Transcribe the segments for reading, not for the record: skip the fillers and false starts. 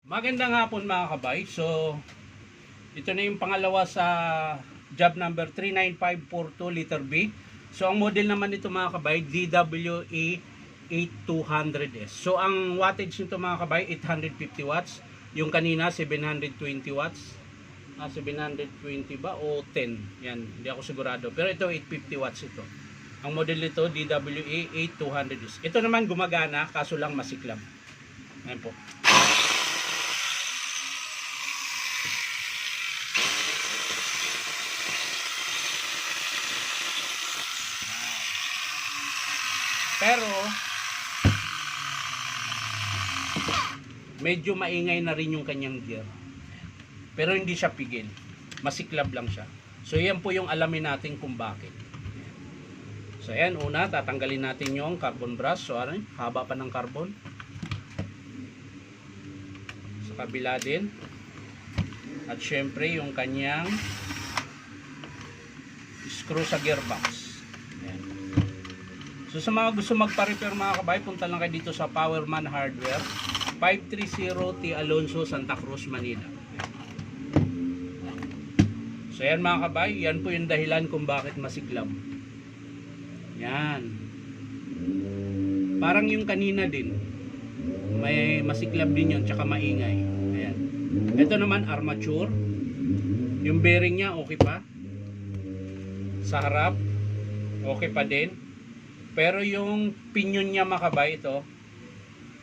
Magandang hapon mga kabay. So, ito na yung pangalawa sa job number 39542 letter B. So, ang model naman nito mga kabay, DWE 8200S. So, ang wattage nito mga kabay, 850 watts. Yung kanina, 720 watts. 720 ba o 10? Yan, hindi ako sigurado. Pero ito, 850 watts ito. Ang model nito, DWE 8200S. Ito naman gumagana, kaso lang masiklab. Ayan po. Pero medyo maingay na rin yung kanyang gear. Pero hindi siya pigil. Masiklab lang siya. So yan po yung alamin natin kung bakit. So ayan, una tatanggalin natin yung carbon brush. So ano, haba pa ng carbon. Sa kabila din. At syempre yung kanyang screw sa gearbox. So sa mga gusto magpa-repair mga kabay, punta lang kayo dito sa Powerman Hardware, 530 T. Alonso, Santa Cruz, Manila. So yan mga kabay, yan po yung dahilan kung bakit masiklab. Yan. Parang yung kanina din, may masiklab din yun, tsaka maingay. Ayan. Ito naman armature. Yung bearing nya okay pa. Sa harap, okay pa din. Pero yung pinion niya makabay ito,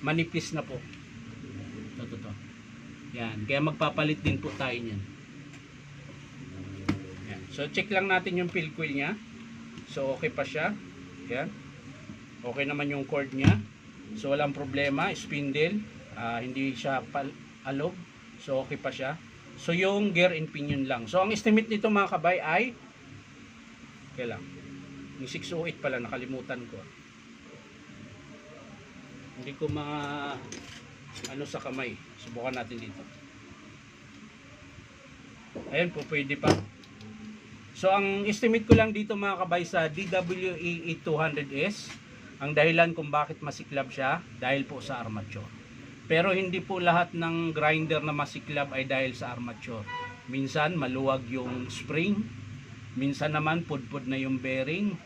manipis na po. Ito. Yan. Kaya magpapalit din po tayo niyan. Yan. So check lang natin yung fill coil niya. So okay pa siya. Yan. Okay naman yung cord niya. So walang problema. Spindle. Hindi siya alog. So okay pa siya. So yung gear and pinion lang. So ang estimate nito mga kabay ay kailan? Yung 608 pala, nakalimutan ko. Hindi ko ano sa kamay. Subukan natin dito. Ayan po, pwede pa. So ang estimate ko lang dito mga kabay sa DWE 8200S, ang dahilan kung bakit masiklab siya, dahil po sa armature. Pero hindi po lahat ng grinder na masiklab ay dahil sa armature. Minsan maluwag yung spring, minsan naman pudpud na yung bearing,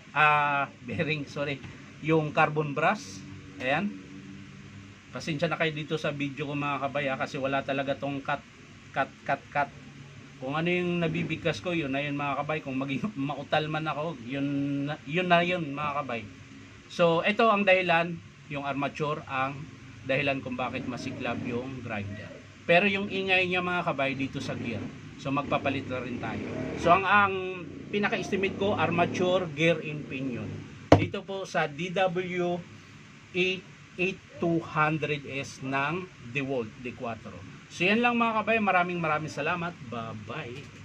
yung carbon brush. Ayan. Pasensya na kayo dito sa video ko mga kabay kasi wala talaga tong cut. Kung ano yung nabibigkas ko, yun na yun mga kabay. Kung maging mautal man ako, yun na yun mga kabay. So ito ang dahilan, yung armature ang dahilan kung bakit masiklab yung grinder. Pero yung ingay niya mga kabay dito sa gear. So magpapalit na rin tayo. So ang pinaka-estimate ko, armature, gear, and pinion. Dito po sa DWE 8200S ng DeWalt D4. So yan lang mga kabay. Maraming salamat. Bye-bye.